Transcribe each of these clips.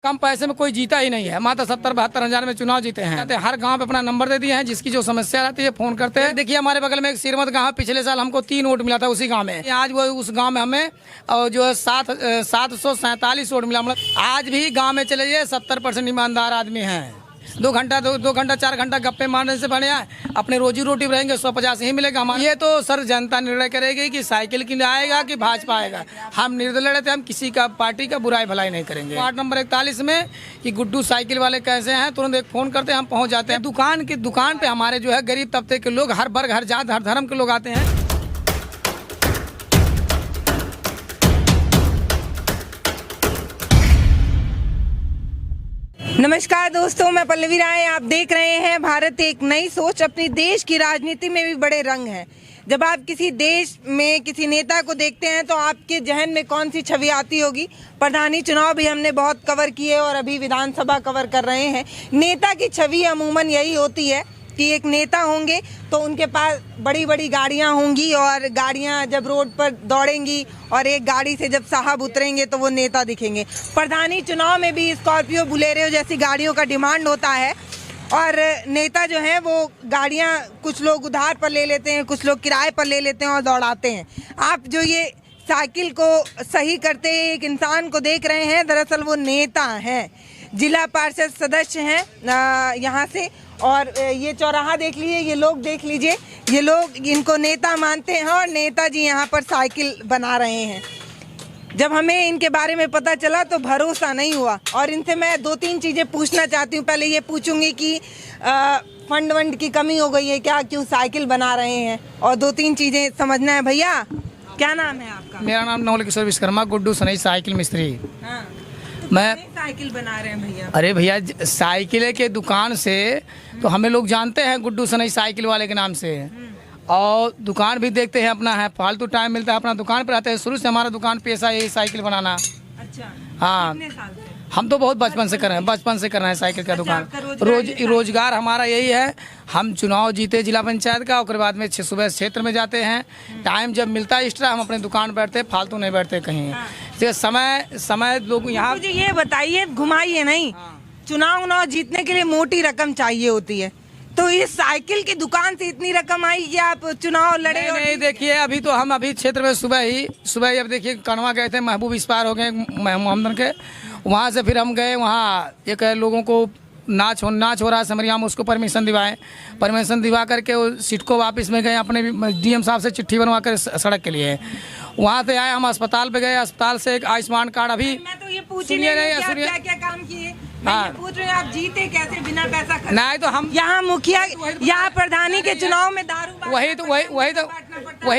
कम पैसे में कोई जीता ही नहीं है। मात्र 70-72 हजार में चुनाव जीते हैं। हर गांव पे अपना नंबर दे दिए हैं, जिसकी जो समस्या रहती है फोन करते हैं। देखिए हमारे बगल में एक सिरमत गांव, पिछले साल हमको 3 वोट मिला था उसी गांव में। आज वो उस गांव में हमें जो है 747 वोट मिला। मतलब आज भी गाँव में चले जाइए 70% ईमानदार आदमी है। 2 घंटा 4 घंटा गप्पे मारने से बढ़िया अपने रोजी रोटी रहेंगे 150 ही मिलेगा हमारा। ये तो सर जनता निर्णय करेगी कि साइकिल की आएगा कि भाजपा आएगा। हम निर्दलीय रहते हैं, हम किसी का पार्टी का बुराई भलाई नहीं करेंगे। वार्ड नंबर 41 में कि गुड्डू साइकिल वाले कैसे हैं, तुरंत एक फोन करते हैं, हम पहुंच जाते हैं। दुकान पे हमारे जो है गरीब तबके के लोग, हर वर्ग, हर जात, हर धर्म के लोग आते हैं। नमस्कार दोस्तों, मैं पल्लवी राय। आप देख रहे हैं भारत एक नई सोच। अपनी देश की राजनीति में भी बड़े रंग हैं। जब आप किसी देश में किसी नेता को देखते हैं तो आपके जहन में कौन सी छवि आती होगी। प्रधानी चुनाव भी हमने बहुत कवर किए और अभी विधानसभा कवर कर रहे हैं। नेता की छवि अमूमन यही होती है कि एक नेता होंगे तो उनके पास बड़ी बड़ी गाड़ियां होंगी और गाड़ियां जब रोड पर दौड़ेंगी और एक गाड़ी से जब साहब उतरेंगे तो वो नेता दिखेंगे। प्रधानी चुनाव में भी स्कॉर्पियो, बुलेरो जैसी गाड़ियों का डिमांड होता है और नेता जो हैं वो गाड़ियां कुछ लोग उधार पर ले लेते हैं, कुछ लोग किराए पर ले लेते हैं और दौड़ाते हैं। आप जो ये साइकिल को सही करते एक इंसान को देख रहे हैं, दरअसल वो नेता हैं, जिला पार्षद सदस्य हैं यहाँ से। और ये चौराहा देख लीजिए, ये लोग देख लीजिए, ये लोग इनको नेता मानते हैं और नेताजी यहाँ पर साइकिल बना रहे हैं। जब हमें इनके बारे में पता चला तो भरोसा नहीं हुआ और इनसे मैं 2-3 चीज़ें पूछना चाहती हूँ। पहले ये पूछूंगी कि फंड वंड की कमी हो गई है क्या, क्यों साइकिल बना रहे हैं, और 2-3 चीज़ें समझना है। भैया क्या नाम है आपका? मेरा नाम नवल किशोर विश्वकर्मा, गुड्डू सनई साइकिल मिस्त्री। हाँ, मैं साइकिल बना रहे हैं भैया। अरे भैया, साइकिल के दुकान से तो हमें लोग जानते हैं गुड्डू सनई साइकिल वाले के नाम से, और दुकान भी देखते हैं अपना है। फालतू टाइम मिलता है अपना दुकान पर आते हैं। शुरू से हमारा दुकान पेशा यही साइकिल बनाना। अच्छा, हाँ, कितने साल से? हम तो बहुत बचपन से कर रहे हैं, साइकिल का दुकान। रोजगार हमारा यही है। हम चुनाव जीते जिला पंचायत का, उसके बाद में सुबह क्षेत्र में जाते हैं। टाइम जब मिलता है एक्स्ट्रा हम अपने दुकान बैठते, फालतू नहीं बैठते कहीं। तो समय लोग यहाँ। मुझे ये बताइए, घुमाइए नहीं, चुनाव जीतने के लिए मोटी रकम चाहिए होती है, तो इस साइकिल की दुकान से इतनी रकम आई कि आप चुनाव लड़े? नहीं, देखिए अभी तो हम क्षेत्र में सुबह अब देखिए कनवा गए थे, महबूब एक्सपायर हो गए मोहम्मदन के। वहाँ से फिर हम गए, वहाँ एक लोगों को नाच हो रहा है समरिया में, उसको परमिशन दिवा करके वो सीट को वापस में गए। अपने डीएम साहब से चिट्ठी बनवा कर सड़क के लिए वहाँ से आए। हम अस्पताल पे गए, अस्पताल से एक आयुष्मान कार्ड। अभी मैं तो ये पूछ रही हूँ क्या काम किए, मैं पूछ रही हूँ आप जीते कैसे बिना पैसा खर्च? नहीं तो हम यहाँ मुखिया, यहाँ प्रधानी के चुनाव में दारू, वही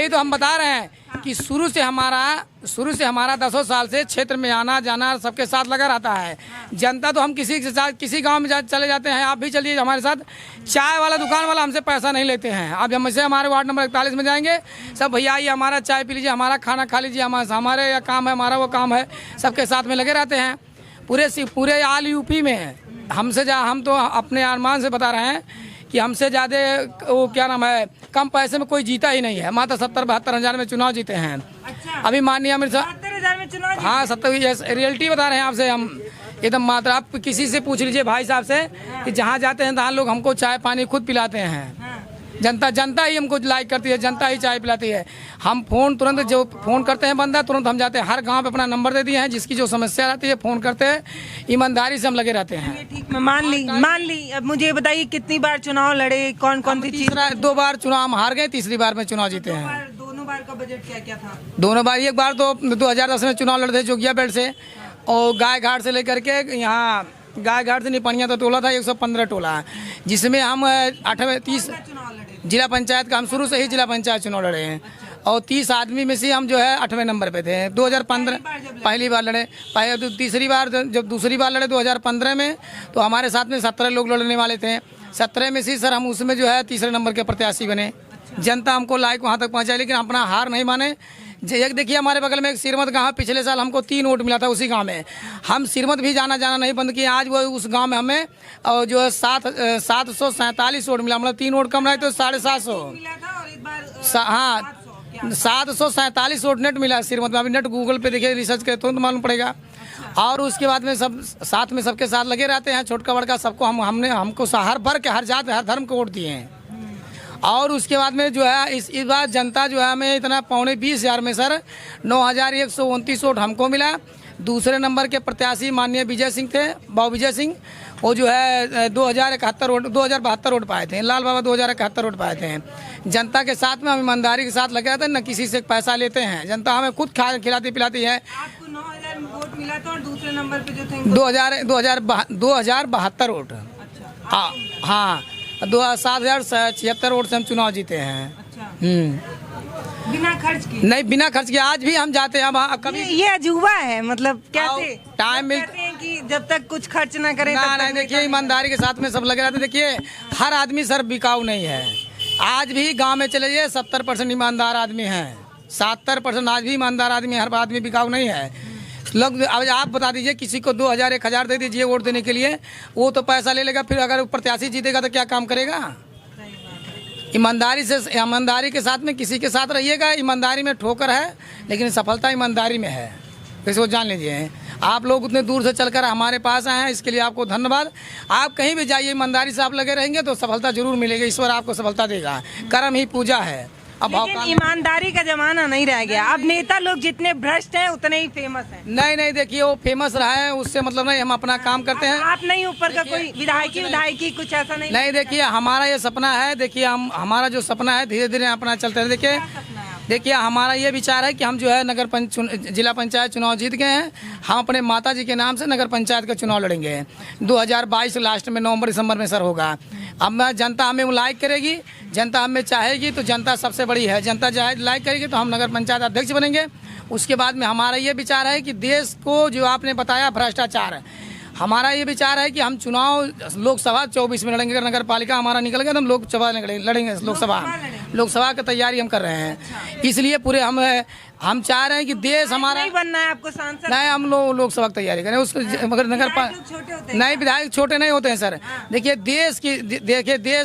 तो हम बता रहे हैं कि शुरू से हमारा 10 साल से क्षेत्र में आना जाना सबके साथ लगा रहता है। जनता तो हम किसी गांव में चले जाते हैं, आप भी चलिए हमारे साथ। चाय वाला दुकान वाला हमसे पैसा नहीं लेते हैं। अब हमसे हमारे वार्ड नंबर 41 में जाएंगे, सब भैया ये हमारा चाय पी लीजिए, हमारा खाना खा लीजिए, हमारे या काम है, हमारा वो काम है, सबके साथ में लगे रहते हैं। पूरे ऑल यूपी में हम तो अपने अनुमान से बता रहे हैं कि हमसे ज़्यादा वो क्या नाम है, कम पैसे में कोई जीता ही नहीं है। मात्र 70-72 हजार में चुनाव जीते हैं। अच्छा, अभी माननीय अमित शाह 70,000 में चुनाव? हाँ, 70। रियलिटी बता रहे हैं आपसे हम एकदम। मात्र आप किसी से पूछ लीजिए भाई साहब से कि जहाँ जाते हैं तहाँ लोग हमको चाय पानी खुद पिलाते हैं। जनता ही हमको लाइक करती है, जनता ही चाय पिलाती है। हम तुरंत जो फोन करते हैं बंदा, तुरंत हम जाते हैं। हर गांव पे अपना नंबर दे दिए हैं, जिसकी जो समस्या रहती है फोन करते हैं। ईमानदारी से हम लगे रहते हैं। ठीक, मैं मान ली। अब मुझे बताइए कितनी बार चुनाव लड़े, कौन सी चीज? 2 बार चुनाव हम हार गए, तीसरी बार में चुनाव जीते हैं। दोनों बार का बजट क्या था? दोनों बार, एक बार तो 2010 में चुनाव लड़ते जोगिया बेल्ट से, और गाय घाट से लेकर के यहाँ गाय घाट से निपनिया तो टोला था 115 टोला, जिसमें हम 30 जिला पंचायत का हम शुरू से ही जिला पंचायत चुनाव लड़े हैं। और 30 आदमी में से हम जो है 8वें नंबर पे थे। 2015 पहली बार लड़े, दूसरी बार लड़े 2015 में, तो हमारे साथ में 17 लोग लड़ने वाले थे। 17 में से सर हम उसमें जो है 3रे नंबर के प्रत्याशी बने। जनता हमको लाइक वहाँ तक पहुँचाई, लेकिन अपना हार नहीं माने। एक देखिए हमारे बगल में एक सिरमत गांव, पिछले साल हमको 3 वोट मिला था उसी गांव में। हम सिरमत भी जाना नहीं बंद किए। आज वो उस गांव में हमें जो है 747 वोट मिला, मतलब 3 वोट कम रहे तो 750। हाँ, 747 वोट नेट मिला सिरमत में। अभी नेट गूगल पे देखिए, रिसर्च करें तो मालूम पड़ेगा। और उसके बाद में सब साथ में सबके साथ लगे रहते हैं, छोटका बड़का सबको हमको हर वर्ग के, हर जात, हर धर्म को वोट दिए हैं। और उसके बाद में जो है इस बार जनता जो है हमें इतना 20,000 में सर 9,129 वोट हमको मिला। दूसरे नंबर के प्रत्याशी माननीय विजय सिंह थे, बाबू विजय सिंह, वो जो है 2,072 वोट पाए थे। लाल बाबा 2,071 वोट पाए थे। जनता के साथ में हम ईमानदारी के साथ लगे रहते हैं, न किसी से पैसा लेते हैं। जनता हमें खुद खिलाती पिलाती है। आपको 9,000 वोट मिला था और दूसरे नंबर पे जो थे 2,072 वोट। अच्छा, हाँ 7,076 वोट से हम चुनाव जीते हैं। अच्छा, बिना खर्च किए? नहीं, बिना खर्च किए। आज भी हम जाते हैं कभी। ये अजूबा है, मतलब कैसे टाइम मिल कहते हैं कि जब तक कुछ खर्च ना करें ना, तब तक नहीं, देखिए ईमानदारी के साथ में सब लगे रहते। देखिए हर आदमी सर बिकाऊ नहीं है। आज भी गांव में चले जाइए 70% ईमानदार आदमी हैं, 70% आज भी ईमानदार आदमी, हर आदमी बिकाऊ नहीं है। लोग अब आप बता दीजिए, किसी को 2,000 1,000 दे दीजिए वोट देने के लिए, वो तो पैसा ले लेगा, फिर अगर प्रत्याशी जीतेगा तो क्या काम करेगा। ईमानदारी के साथ में किसी के साथ रहिएगा। ईमानदारी में ठोकर है, लेकिन सफलता ईमानदारी में है, इसको जान लीजिए। आप लोग उतने दूर से चलकर हमारे पास आए हैं, इसके लिए आपको धन्यवाद। आप कहीं भी जाइए, ईमानदारी से आप लगे रहेंगे तो सफलता जरूर मिलेगी। ईश्वर आपको सफलता देगा। कर्म ही पूजा है। अब लेकिन ईमानदारी का जमाना नहीं रह गया। अब नेता लोग जितने भ्रष्ट हैं उतने ही फेमस हैं। नहीं, देखिए वो फेमस रहा है, उससे मतलब नहीं, हम अपना काम करते हैं। आप नहीं ऊपर का कोई विधायकी कुछ ऐसा नहीं? देखिए हमारा ये सपना है। देखिए हमारा जो सपना है धीरे धीरे अपना चलते हैं। देखिए हमारा ये विचार है कि हम जो है जिला पंचायत चुनाव जीत गए हैं। हम अपने माता जी के नाम से नगर पंचायत का चुनाव लड़ेंगे। 2022 लास्ट में नवंबर दिसंबर में सर होगा। अब जनता हमें लाइक करेगी, जनता हमें चाहेगी, तो जनता सबसे बड़ी है। जनता लाइक करेगी तो हम नगर पंचायत अध्यक्ष बनेंगे। उसके बाद में हमारा ये विचार है कि देश को जो आपने बताया भ्रष्टाचार, हमारा ये विचार है कि हम चुनाव लोकसभा 24 में लड़ेंगे। अगर नगर पालिका हमारा निकल गया तो हम लोकसभा लड़ेंगे। लोकसभा की तैयारी हम कर रहे हैं। इसलिए पूरे हम चाह रहे हैं कि देश हमारा नहीं बनना है आपको सांसद? नहीं, हम लोकसभा की तैयारी करें। उसको मगर नगर पालिका नहीं, विधायक छोटे नहीं होते हैं सर। देखिए देश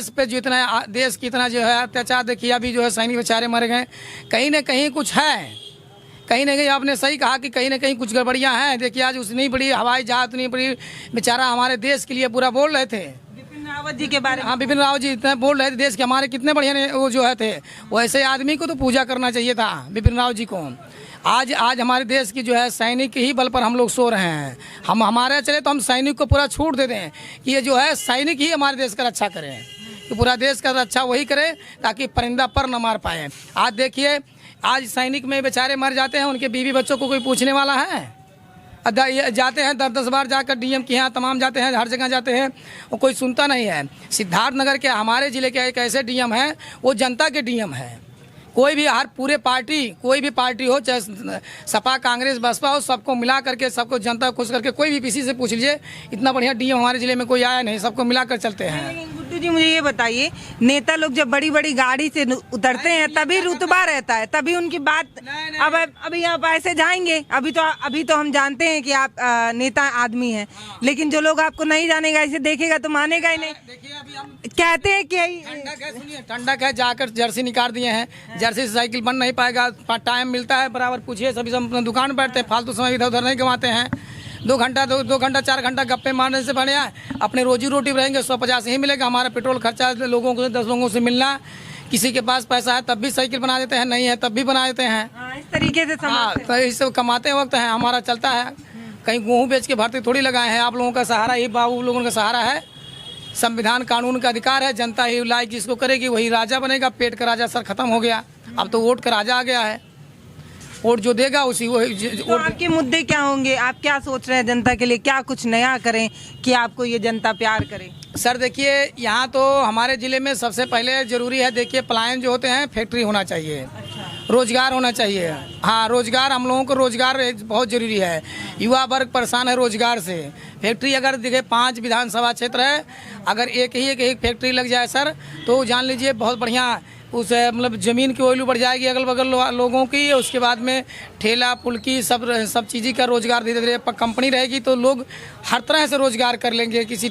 पे जो इतना देश की इतना जो है अत्याचार, देखिए अभी जो है सैनिक बेचारे मर गए। कहीं न कहीं कुछ है, कहीं ना कहीं आपने सही कहा कि कहीं ना कहीं कुछ गड़बड़ियां हैं। देखिए आज उतनी बड़ी हवाई जहाज, उतनी बड़ी बेचारा हमारे देश के लिए पूरा बोल रहे थे। बिपिन रावत जी के बारे में? हाँ, बिपिन रावत जी इतना बोल रहे थे देश के हमारे कितने बढ़िया वो जो है थे। वैसे आदमी को तो पूजा करना चाहिए था बिपिन रावत जी को। आज हमारे देश की जो है सैनिक ही बल पर हम लोग सो रहे हैं। हम हमारे चले तो हम सैनिक को पूरा छूट दे दें कि ये जो है सैनिक ही हमारे देश का रक्षा करें, कि पूरा देश का रक्षा वही करे ताकि परिंदा पर न मार पाए। आज देखिए आज सैनिक में बेचारे मर जाते हैं, उनके बीवी बच्चों को कोई पूछने वाला है? जाते हैं 10-10 बार जाकर डीएम के यहाँ, तमाम जाते हैं, हर जगह जाते हैं, वो कोई सुनता नहीं है। सिद्धार्थनगर के हमारे ज़िले के एक ऐसे डीएम हैं, वो जनता के डीएम है। कोई भी कोई भी पार्टी हो, चाहे सपा कांग्रेस बसपा हो, सबको मिला करके, सबको जनता खुश करके, कोई भी किसी से पूछ लीजिए, इतना बढ़िया डीएम हमारे ज़िले में कोई आया नहीं। सबको मिलाकर चलते हैं। गुड्डू जी मुझे ये बताइए, नेता लोग जब बड़ी बड़ी गाड़ी से उतरते हैं तभी रुतबा रहता है, तभी उनकी बात। अब अभी आप ऐसे जाएंगे, अभी तो हम जानते हैं कि आप नेता आदमी हैं, लेकिन जो लोग आपको नहीं जानेगा, ऐसे देखेगा तो मानेगा ही नहीं। कहते हैं कि ठंडक है, जाकर जर्सी निकाल दिए हैं। जर्सी से साइकिल बन नहीं पाएगा। टाइम मिलता है बराबर, पूछिए सभी सब अपने दुकान पर बैठते हैं, फालतू समय इधर उधर नहीं गंवाते हैं। 2 घंटा 4 घंटा गप्पे मारने से बढ़िया अपने रोजी रोटी रहेंगे। 150 ही मिलेगा। हमारा पेट्रोल खर्चा लोगों को 10 लोगों से मिलना। किसी के पास पैसा है तब भी साइकिल बना देते हैं, नहीं है तब भी बना देते हैं। इस तरीके से तो इससे कमाते वक्त है हमारा चलता है। कहीं गेहूँ बेच के भर्ती थोड़ी लगाए हैं। आप लोगों का सहारा ही बाबू लोगों का सहारा है। संविधान कानून का अधिकार है। जनता ही लाइक जिसको करेगी वही राजा बनेगा। पेट का राजा सर खत्म हो गया, अब तो वोट का राजा आ गया है। वोट जो देगा उसी तो आपके मुद्दे क्या होंगे? आप क्या सोच रहे हैं जनता के लिए? क्या कुछ नया करें कि आपको ये जनता प्यार करे? सर देखिए यहाँ तो हमारे ज़िले में सबसे पहले ज़रूरी है, देखिए पलायन जो होते हैं, फैक्ट्री होना चाहिए। अच्छा। रोजगार होना चाहिए। हाँ, रोजगार, हम लोगों को रोजगार बहुत ज़रूरी है। युवा वर्ग परेशान है रोजगार से। फैक्ट्री अगर देखिए 5 विधानसभा क्षेत्र है, अगर एक फैक्ट्री लग जाए सर, तो जान लीजिए बहुत बढ़िया उस मतलब ज़मीन की वैल्यू बढ़ जाएगी अगल बगल लोगों की। उसके बाद में ठेला फुल्की सब चीज़ का रोज़गार धीरे धीरे कंपनी रहेगी तो लोग हर तरह से रोज़गार कर लेंगे। किसी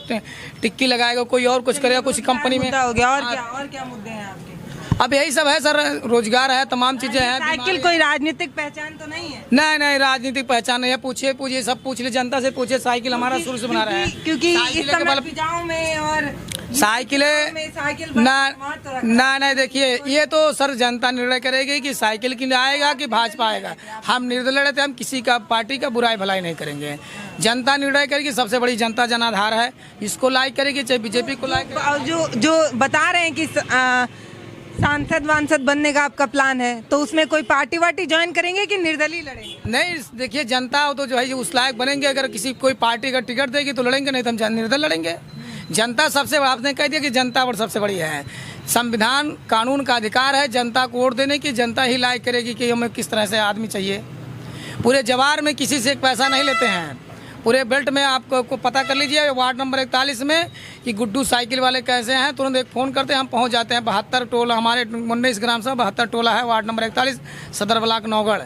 टिक्की लगाएगा, कोई और कुछ करेगा, कुछ कंपनी में हो गया। और क्या मुद्दे हैं आपके? अब यही सब है सर, रोजगार है, तमाम चीजें हैं। साइकिल कोई राजनीतिक पहचान तो नहीं है? नहीं नहीं, राजनीतिक पहचान नहीं है। पूछिए सब पूछ ले, जनता से पूछिए। साइकिल हमारा शुरू से बना रहा है, क्योंकि इस समय फिजाओं में और साइकिलें ना नहीं। देखिए, ये तो सर जनता निर्णय करेगी कि साइकिल की आएगा कि भाजपा आएगा। हम निर्दलीय रहते, हम किसी का पार्टी का बुराई भलाई नहीं करेंगे। जनता निर्णय करेगी। सबसे बड़ी जनता जनाधार है, इसको लाइक करेगी, चाहे बीजेपी को लाइक करेगी। जो बता रहे हैं कि सांसद वांसद बनने का आपका प्लान है, तो उसमें कोई पार्टी वार्टी ज्वाइन करेंगे कि निर्दलीय लड़ेंगे? नहीं, देखिए जनता हो तो जो है उस लायक बनेंगे। अगर किसी कोई पार्टी का टिकट देगी तो लड़ेंगे, नहीं तो हम निर्दलीय लड़ेंगे। जनता सबसे, आपने कह दिया कि जनता और सबसे बड़ी है। संविधान कानून का अधिकार है जनता को वोट देने की। जनता ही लाइक करेगी कि हमें किस तरह से आदमी चाहिए। पूरे जवार में किसी से एक पैसा नहीं लेते हैं। पूरे बेल्ट में आपको पता कर लीजिए, वार्ड नंबर 41 में कि गुड्डू साइकिल वाले कैसे हैं। तुरंत एक फ़ोन करते हैं, हम पहुंच जाते हैं। 72 टोला, हमारे 19 ग्राम से 72 टोला है, वार्ड नंबर 41, सदर ब्लॉक नौगढ़।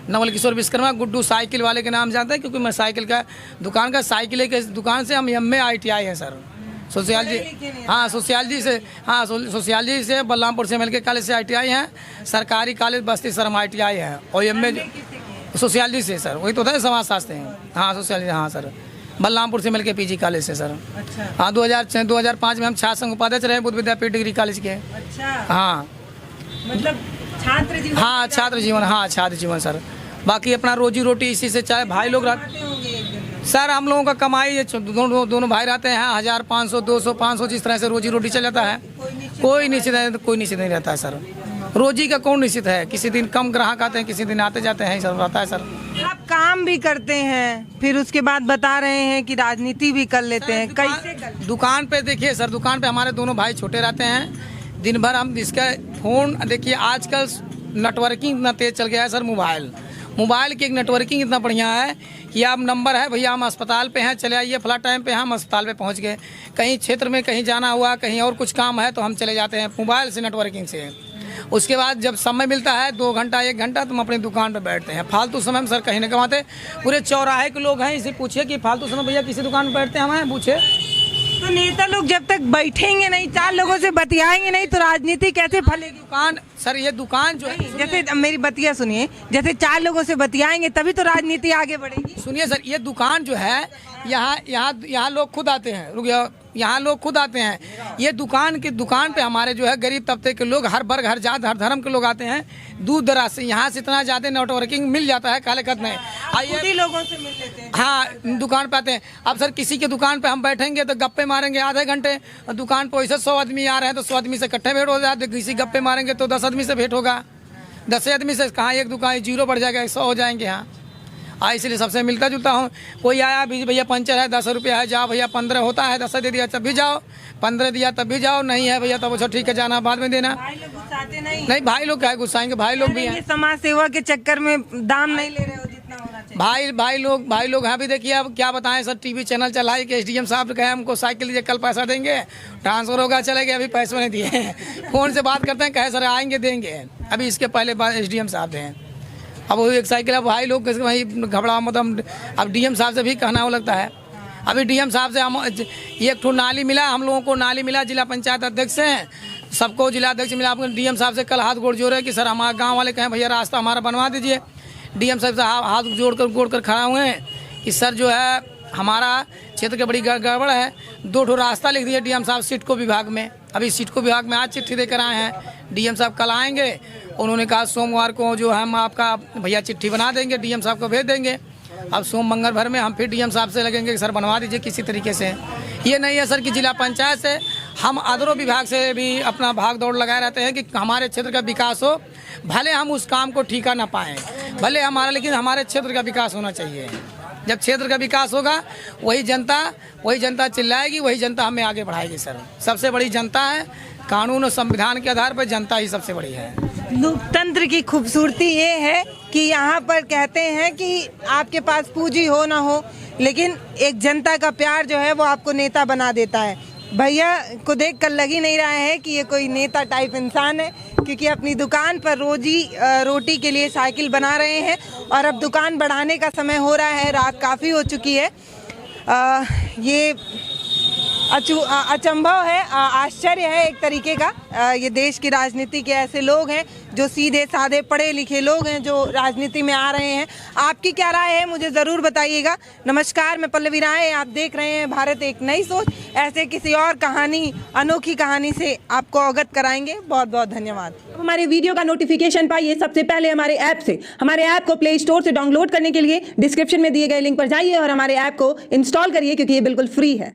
नवल किशोर विश्वकर्मा गुड्डू साइकिल वाले के नाम जानते हैं, क्योंकि मैं साइकिल का दुकान का साइकिल के दुकान से हम एमए ITI है सर। सोशियोलॉजी, हाँ सोशियोलॉजी से, हाँ सोशियोलॉजी से बलरामपुर से MLK कॉलेज से ITI है। सरकारी कॉलेज बस्ती सर हम ITI है। और MA सोशियोलॉजी से सर, वही तो था समाज शास्त्र हैं। हाँ सोशियोलॉजी, हाँ सर बलरामपुर से MLK PG कॉलेज से सर। अच्छा। हाँ 2005 में हम छात्र संघ उपाध्यक्ष रहे बुद्ध विद्यापीठ डिग्री कॉलेज के। अच्छा। हाँ मतलब छात्र जीवन। हाँ छात्र जीवन, हाँ छात्र जीवन सर। बाकी अपना रोजी रोटी इसी से, चाहे भाई लोग सर, हम लोगों का कमाई दोनों भाई रहते हैं। 1000, 500, 200, 500 जिस तरह से रोजी रोटी चल जाता है। कोई निश्चित नहीं रहता है सर। रोजी का कौन निश्चित है? किसी दिन कम ग्राहक आते हैं, किसी दिन आते जाते हैं, सब रहता है सर। आप काम भी करते हैं, फिर उसके बाद बता रहे हैं कि राजनीति भी कर लेते हैं, कैसे कर? दुकान पे देखिए सर, दुकान पे हमारे दोनों भाई छोटे रहते हैं। दिन भर हम इसका फोन देखिए, आजकल नेटवर्किंग इतना तेज चल गया है सर। मोबाइल की एक नेटवर्किंग इतना बढ़िया है कि आप नंबर है, भैया हम अस्पताल पे हैं, चले आइए फला टाइम पे हम अस्पताल पे पहुंच गए। कहीं क्षेत्र में कहीं जाना हुआ, कहीं और कुछ काम है तो हम चले जाते हैं मोबाइल से, नेटवर्किंग से। उसके बाद जब समय मिलता है 2 घंटा 1 घंटा, तो हम अपनी दुकान पे बैठते हैं। फालतू समय हम सर कहीं नहीं कमाते। पूरे चौराहे के लोग हैं, इसे पूछिए कि फालतू समय भैया किसी दुकान पे बैठते हैं हमें, पूछे। तो नेता लोग जब तक बैठेंगे नहीं, 4 लोगों से बतियाएंगे नहीं, तो राजनीति कैसे फलेगी? दुकान सर, ये दुकान जो है, जैसे मेरी बतिया सुनिए, जैसे 4 लोगों से बतियाएंगे तभी तो राजनीति आगे बढ़ेगी। सुनिए सर, ये दुकान जो है, यहाँ लोग खुद आते हैं, यहाँ लोग खुद आते हैं। ये दुकान पे हमारे जो है गरीब तबके के लोग, हर वर्ग, हर जात, हर धर्म के लोग आते हैं दूर दराज से। यहाँ से इतना ज़्यादा नेटवर्किंग मिल जाता है, काले खत में आइए लोगों से मिल लेते हैं। हाँ, दुकान पे आते हैं। अब सर किसी के दुकान पे हम बैठेंगे तो गप्पे मारेंगे आधे घंटे, और दुकान पे वैसे 100 आदमी आ रहे हैं तो 100 आदमी से इकट्ठे भेंट हो जाते। किसी गप्पे मारेंगे तो 10 आदमी से भेंट होगा। 10 आदमी से कहाँ एक दुकान 0 बढ़ जाएगा, 100 हो जाएंगे यहाँ। इसलिए सबसे मिलता जुलता हूँ। कोई आया भैया पंचर है 10 रुपया है, जाओ भैया 15 होता है, 10 दे दिया तब भी जाओ, 15 दिया तब भी जाओ, नहीं है भैया तब अच्छा ठीक है जाना बाद में देना। भाई लोग गुस्साते नहीं? भाई लोग क्या गुस्साएंगे, भाई लोग भी हैं। समाज सेवा के चक्कर में दाम नहीं ले रहे हो जितना होना चाहिए। भाई लोग हैं भी। देखिए अब क्या बताएं सर, टीवी चैनल चला है कि SDM साहब कहे हमको साइकिल दीजिए, कल पैसा देंगे, ट्रांसफर होगा, चले गए, अभी पैसे नहीं दिए। फोन से बात करते हैं, कहे सर आएंगे देंगे। अभी इसके पहले SDM साहब हैं। अब वो एक साइकिल, अब भाई लोग वही घबरा, मतलब अब DM साहब से भी कहना हो लगता है। अभी DM साहब से हम एक ठो नाली मिला, हम लोगों को नाली मिला, जिला पंचायत अध्यक्ष हैं, सबको जिला अध्यक्ष मिला। आपको DM साहब से कल हाथ गोड़ जोड़े कि सर हमारे गांव वाले कहें भैया रास्ता हमारा बनवा दीजिए। DM साहब से हाथ जोड़ कर खड़ा हुए हैं कि सर जो है हमारा क्षेत्र की बड़ी गड़बड़ है, 2 ठो रास्ता लिख दिए DM साहब सिडको विभाग में। अभी सिडको विभाग में आज चिट्ठी देकर आए हैं। DM साहब कल आएंगे, उन्होंने कहा सोमवार को जो हम आपका भैया चिट्ठी बना देंगे, DM साहब को भेज देंगे। अब सोम मंगल भर में हम फिर DM साहब से लगेंगे कि सर बनवा दीजिए किसी तरीके से। ये नहीं है सर कि जिला पंचायत से, हम अदरों विभाग से भी अपना भाग दौड़ लगाए रहते हैं कि हमारे क्षेत्र का विकास हो। भले हम उस काम को ठीका ना पाएँ, भले हमारा, लेकिन हमारे क्षेत्र का विकास होना चाहिए। जब क्षेत्र का विकास होगा वही जनता चिल्लाएगी, वही जनता हमें आगे बढ़ाएगी सर। सबसे बड़ी जनता है, कानून और संविधान के आधार पर जनता ही सबसे बड़ी है। लोकतंत्र की खूबसूरती ये है कि यहाँ पर कहते हैं कि आपके पास पूंजी हो ना हो, लेकिन एक जनता का प्यार जो है वो आपको नेता बना देता है। भैया को देखकर लग ही नहीं रहा है कि ये कोई नेता टाइप इंसान है, क्योंकि अपनी दुकान पर रोटी के लिए साइकिल बना रहे हैं। और अब दुकान बढ़ाने का समय हो रहा है, रात काफ़ी हो चुकी है। ये अचंभव है, आश्चर्य है एक तरीके का। ये देश की राजनीति के ऐसे लोग हैं जो सीधे साधे पढ़े लिखे लोग हैं जो राजनीति में आ रहे हैं। आपकी क्या राय है मुझे ज़रूर बताइएगा। नमस्कार, मैं पल्लवी राय, आप देख रहे हैं भारत एक नई सोच। ऐसे किसी और कहानी, अनोखी कहानी से आपको अवगत कराएंगे। बहुत बहुत धन्यवाद। हमारे वीडियो का नोटिफिकेशन पाइए सबसे पहले हमारे ऐप से। हमारे ऐप को प्ले स्टोर से डाउनलोड करने के लिए डिस्क्रिप्शन में दिए गए लिंक पर जाइए और हमारे ऐप को इंस्टॉल करिए, क्योंकि ये बिल्कुल फ्री है।